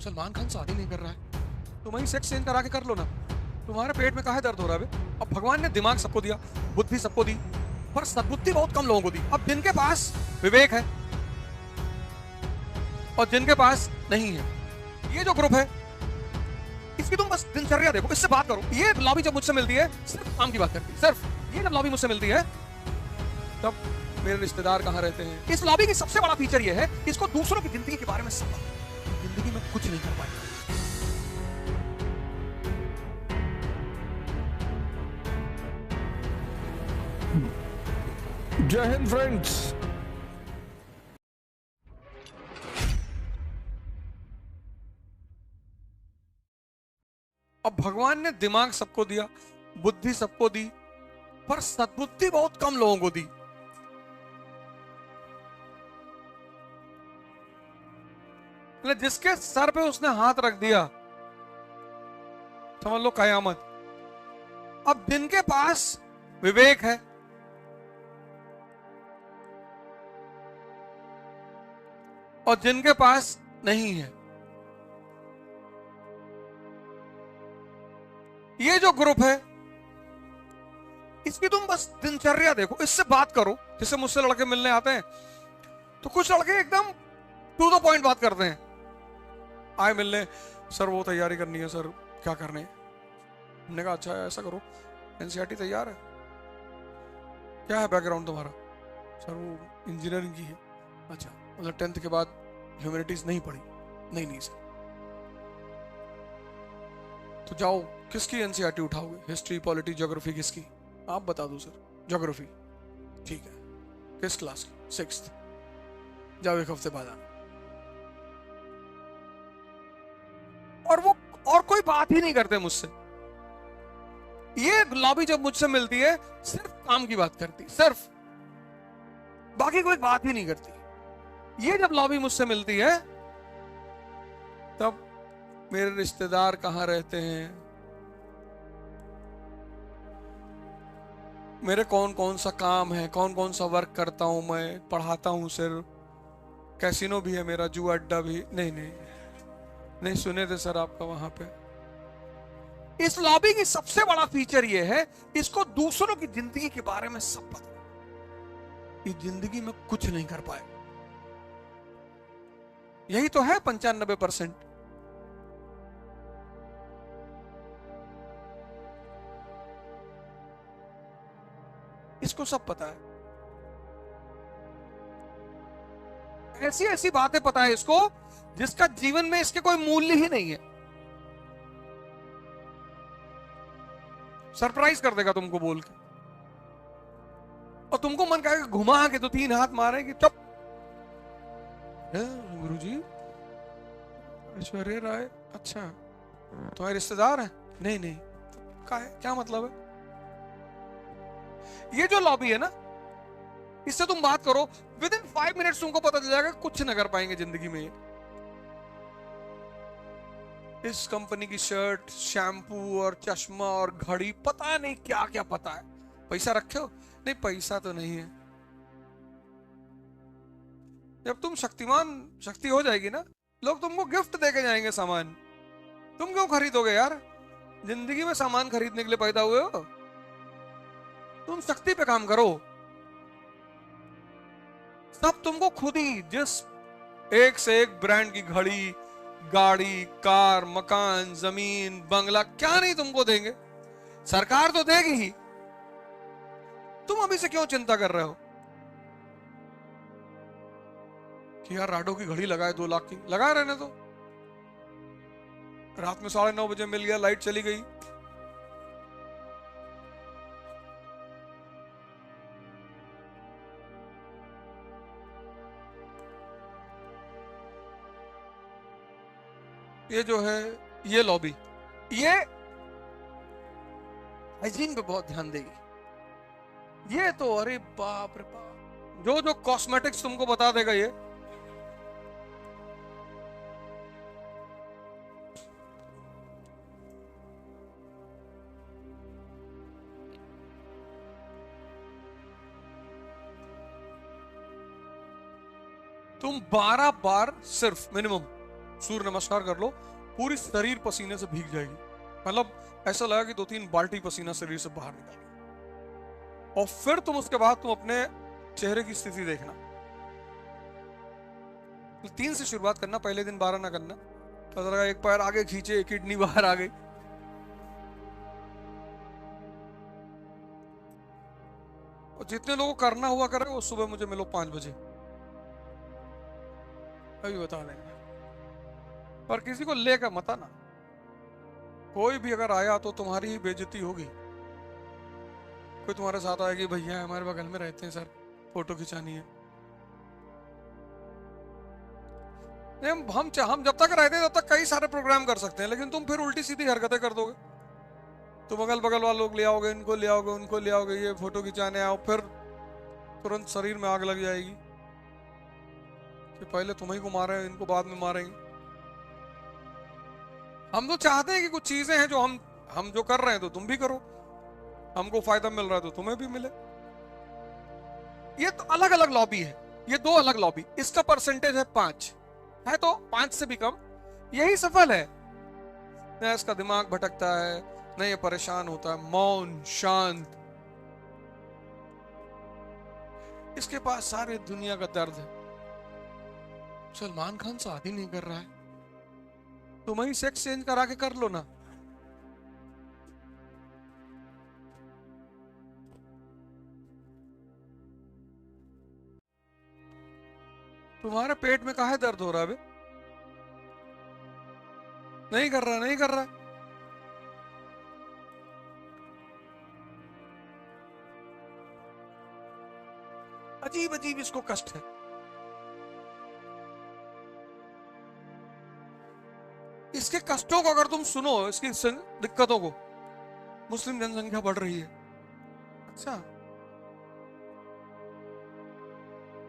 सलमान खान शादी नहीं कर रहा है, तुम वही सेक्स चेंज करा के कर लो ना। तुम्हारे पेट में काहे दर्द हो रहा है? अब भगवान ने दिमाग सबको दिया, बुद्धि सबको दी, पर सद्बुद्धि बहुत कम लोगों को दी। अब जिनके पास विवेक है और जिनके पास नहीं है, ये जो ग्रुप है, इसकी तुम बस दिनचर्या देखो, इससे बात करो। ये लॉबी जब मुझसे मिलती है सिर्फ काम की बात करती है, सिर्फ ये जब लॉबी मुझसे मिलती है तब मेरे रिश्तेदार कहाँ रहते हैं। इस लॉबी की सबसे बड़ा फीचर ये है, इसको दूसरों की जिंदगी के बारे में सब पता। जिंदगी में कुछ नहीं कर पाएगा। जय हिंद फ्रेंड्स। अब भगवान ने दिमाग सबको दिया, बुद्धि सबको दी, पर सद्बुद्धि बहुत कम लोगों को दी। जिसके सर पे उसने हाथ रख दिया, समझ लो कयामत। अब जिनके पास विवेक है और जिनके पास नहीं है, ये जो ग्रुप है, इसकी तुम बस दिनचर्या देखो, इससे बात करो। जैसे मुझसे लड़के मिलने आते हैं तो कुछ लड़के एकदम टू द पॉइंट बात करते हैं। आए मिलने, सर वो तैयारी करनी है, सर क्या करने है? हमने कहा अच्छा ऐसा करो, एनसीईआरटी तैयार है, क्या है बैकग्राउंड तुम्हारा? सर वो इंजीनियरिंग की है। अच्छा मतलब 10th के बाद ह्यूमैनिटीज नहीं पढ़ी? नहीं सर। तो जाओ किसकी एनसीईआरटी उठाओगे? हिस्ट्री, पॉलिटी, ज्योग्राफी किसकी? आप बता दो सर। ज्योग्राफी, ठीक है। किस क्लास की? 6th। जाओ एक हफ्ते बाद आना। और वो और कोई बात ही नहीं करते मुझसे। ये लॉबी जब मुझसे मिलती है सिर्फ काम की बात करती, सिर्फ, बाकी कोई बात ही नहीं करती। ये जब लॉबी मुझसे मिलती है तब मेरे रिश्तेदार कहाँ रहते हैं, मेरे कौन कौन सा काम है, कौन कौन सा वर्क करता हूं मैं, पढ़ाता हूं सिर्फ, कैसीनो भी है मेरा, जुआ अड्डा भी नहीं सुने थे सर आपका वहां पे। इस लॉबी की सबसे बड़ा फीचर ये है, इसको दूसरों की जिंदगी के बारे में सब पता। ये जिंदगी में कुछ नहीं कर पाए। यही तो है 95%। इसको सब पता है, ऐसी ऐसी बातें पता है इसको जिसका जीवन में इसके कोई मूल्य ही नहीं है। सरप्राइज कर देगा तुमको बोल के, और तुमको मन कहेगा घुमा के तो 3 हाथ मारेगी। चुप, गुरुजी ऐश्वर्या राय, अच्छा तुम्हारे रिश्तेदार है? नहीं का है, क्या मतलब है? ये जो लॉबी है ना, इससे तुम बात करो, विद इन 5 मिनट्स तुमको पता चल जाएगा कुछ न कर पाएंगे जिंदगी में। इस कंपनी की शर्ट, शैम्पू और चश्मा और घड़ी, पता नहीं क्या क्या पता है। पैसा रखे हो? नहीं पैसा तो नहीं है। जब तुम शक्ति हो जाएगी ना, लोग तुमको गिफ्ट देके जाएंगे सामान। तुम क्यों खरीदोगे यार? जिंदगी में सामान खरीदने के लिए पैदा हुए हो? तुम शक्ति पे काम करो। सब तुमको खुद ही, जिस एक से एक ब्रांड की घड़ी, गाड़ी, कार, मकान, जमीन, बंगला, क्या नहीं तुमको देंगे? सरकार तो देगी ही। तुम अभी से क्यों चिंता कर रहे हो कि यार राडो की घड़ी लगाए 2 लाख की? लगाए रहने दो। रात में 9:30 बजे मिल गया, लाइट चली गई, ये जो है ये लॉबी, ये हाइजीन पे बहुत ध्यान देगी। ये तो अरे बाप रे बाप, जो कॉस्मेटिक्स तुमको बता देगा ये। तुम 12 बार सिर्फ मिनिमम सूर्य नमस्कार कर लो, पूरी शरीर पसीने से भीग जाएगी, मतलब ऐसा लगा कि 2-3 बाल्टी पसीना शरीर से बाहर निकल गया। और फिर तुम उसके बाद तुम अपने चेहरे की स्थिति देखना। 3 से शुरुआत करना, पहले दिन 12 ना करना। पता लगा एक पैर आगे खींचे, एक किडनी बाहर आ गई। और जितने लोगों को करना हुआ करे वो सुबह मुझे मिलो 5 बजे, अभी बता देंगे। पर किसी को लेकर मत आना, कोई भी अगर आया तो तुम्हारी ही बेइज्जती होगी। कोई तुम्हारे साथ आया कि भैया हमारे बगल में रहते हैं सर, फोटो खिंचानी है। हम जब तक रहते हैं तब तक कई सारे प्रोग्राम कर सकते हैं, लेकिन तुम फिर उल्टी सीधी हरकतें कर दोगे। तुम अगल बगल वाले लोग ले आओगे, इनको ले आओगे, उनको ले आओगे, ये फोटो खिंचाने आओ, फिर तुरंत शरीर में आग लग जाएगी कि पहले तुम्हें को मारे, इनको बाद में मारेंगे। हम तो चाहते हैं कि कुछ चीजें हैं जो हम जो कर रहे हैं तो तुम भी करो, हमको फायदा मिल रहा है तो तुम्हें भी मिले। ये तो अलग अलग लॉबी है, ये 2 अलग लॉबी। इसका परसेंटेज है 5 है, तो 5 से भी कम, यही सफल है। न इसका दिमाग भटकता है, न ये परेशान होता है, मौन शांत। इसके पास सारे दुनिया का दर्द है। सलमान खान शादी नहीं कर रहा है, तुम ही सेक्स चेंज करा के कर लो ना। तुम्हारे पेट में काहे दर्द हो रहा है बे? नहीं कर रहा, नहीं कर रहा। अजीब अजीब इसको कष्ट है। इसके कष्टों को अगर तुम सुनो, इसकी दिक्कतों को, मुस्लिम जनसंख्या बढ़ रही है। अच्छा,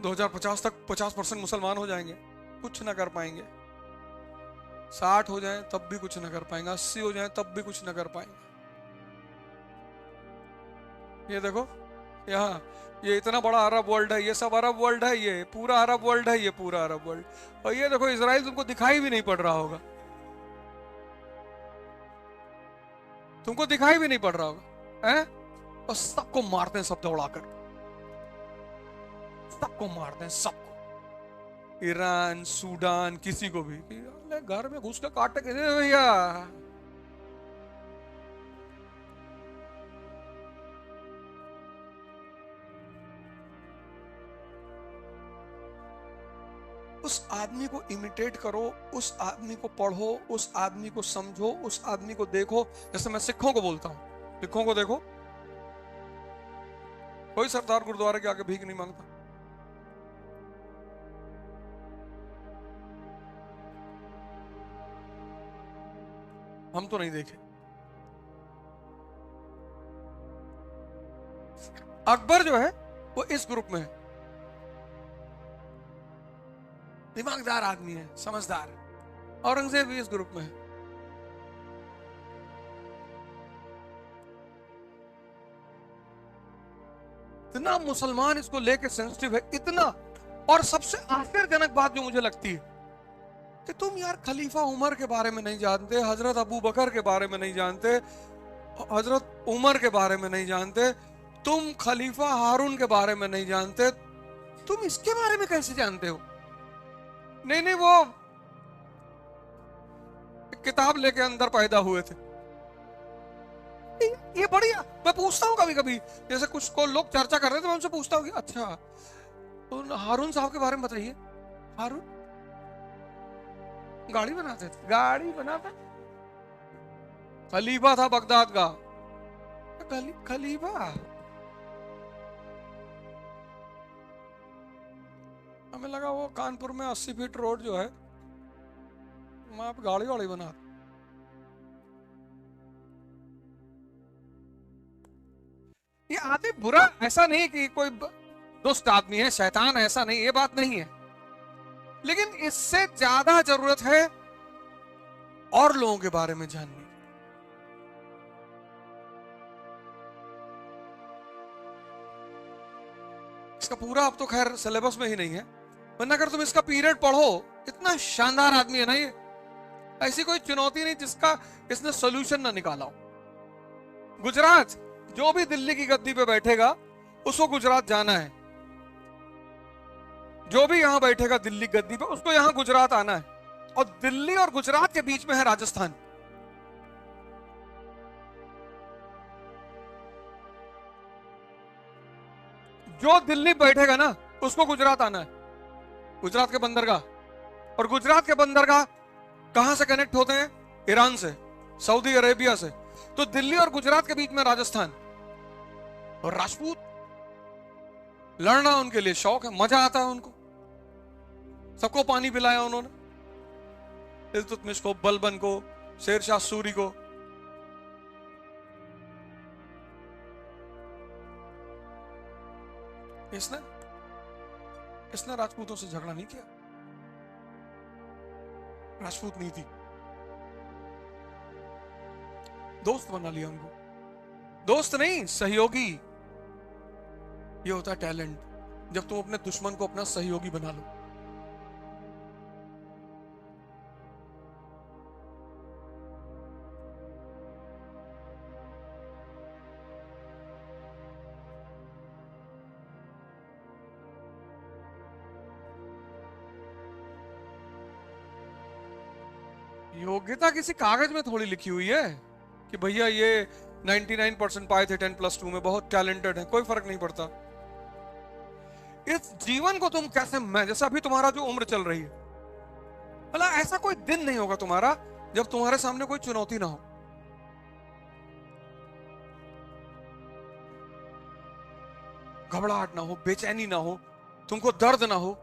2050 तक 50% मुसलमान हो जाएंगे, कुछ ना कर पाएंगे। 60 हो जाएं तब भी कुछ ना कर पाएंगे, 80 हो जाएं तब भी कुछ ना कर पाएंगे। ये देखो यहाँ, ये इतना बड़ा अरब वर्ल्ड है, ये सब अरब वर्ल्ड है, ये पूरा अरब वर्ल्ड है, ये पूरा अरब वर्ल्ड। और ये देखो इजराइल तुमको दिखाई भी नहीं पड़ रहा होगा, तुमको दिखाई भी नहीं पड़ रहा होगा, हैं? और सबको मारते हैं, सब दौड़ाकर सबको मारते हैं, सबको। ईरान, सूडान, किसी को भी घर में घुस के काटे के भैया। उस आदमी को इमिटेट करो, उस आदमी को पढ़ो, उस आदमी को समझो, उस आदमी को देखो। जैसे मैं सिखों को बोलता हूं, सिखों को देखो, कोई सरदार गुरुद्वारे के आगे भीख नहीं मांगता। हम तो नहीं देखे। अकबर जो है वो इस ग्रुप में है, दिमागदार आदमी है, समझदार। औरंगजेब भी इस ग्रुप में है। इतना मुसलमान इसको लेके सेंसिटिव है, इतना। और सबसे आश्चर्यजनक बात जो मुझे लगती है कि तुम यार खलीफा उमर के बारे में नहीं जानते, हजरत अबू बकर के बारे में नहीं जानते, हजरत उमर के बारे में नहीं जानते, तुम खलीफा हारून के बारे में नहीं जानते, तुम इसके बारे में कैसे जानते हो? नहीं नहीं, वो किताब लेके अंदर पैदा हुए थे। ये बढ़िया। मैं पूछता हूँ कभी कभी, जैसे कुछ को लोग चर्चा कर रहे थे, मैं उनसे पूछता हूँ कि अच्छा तो हारून साहब के बारे में बताइए। हारून गाड़ी बनाते थे, गाड़ी बनाता, खलीफा था बगदाद का। खलीफा हमें लगा वो कानपुर में 80 फीट रोड जो है वहां पे गाड़ी वाड़ी बना। ये आदमी बुरा ऐसा नहीं कि कोई दुष्ट आदमी है, शैतान, ऐसा नहीं, ये बात नहीं है। लेकिन इससे ज्यादा जरूरत है और लोगों के बारे में जानने की। इसका पूरा अब तो खैर सिलेबस में ही नहीं है, वरना अगर तुम इसका पीरियड पढ़ो, इतना शानदार आदमी है ना ये। ऐसी कोई चुनौती नहीं जिसका इसने सोल्यूशन ना निकाला हो। गुजरात, जो भी दिल्ली की गद्दी पे बैठेगा उसको गुजरात जाना है। जो भी यहां बैठेगा दिल्ली गद्दी पे उसको यहां गुजरात आना है। और दिल्ली और गुजरात के बीच में है राजस्थान। जो दिल्ली बैठेगा ना उसको गुजरात आना है, गुजरात के बंदरगाह। और गुजरात के बंदरगाह कहां से कनेक्ट होते हैं? ईरान से, सऊदी अरेबिया से। तो दिल्ली और गुजरात के बीच में राजस्थान। और राजपूत लड़ना उनके लिए शौक है, मजा आता है उनको। सबको पानी पिलाया उन्होंने, इल्तुतमिश को, बलबन को, शेरशाह सूरी को। इसने राजपूतों से झगड़ा नहीं किया, राजपूत नहीं थी, दोस्त बना लिया उनको। दोस्त नहीं, सहयोगी। ये होता है टैलेंट, जब तुम अपने दुश्मन को अपना सहयोगी बना लो। योग्यता किसी कागज में थोड़ी लिखी हुई है कि भैया ये 99% पाए थे 10+2 में, बहुत टैलेंटेड है। कोई फर्क नहीं पड़ता। इस जीवन को तुम कैसे, मैं जैसे अभी तुम्हारा जो उम्र चल रही है, मतलब ऐसा कोई दिन नहीं होगा तुम्हारा जब तुम्हारे सामने कोई चुनौती ना हो। घबराहट ना हो, बेचैनी ना हो, तुमको दर्द ना हो।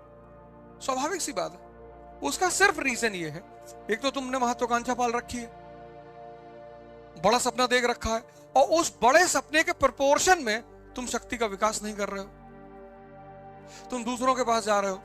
स्वाभाविक सी बात है। उसका सिर्फ रीजन ये है, एक तो तुमने महत्वाकांक्षा पाल रखी है, बड़ा सपना देख रखा है, और उस बड़े सपने के प्रोपोर्शन में तुम शक्ति का विकास नहीं कर रहे हो। तुम दूसरों के पास जा रहे हो,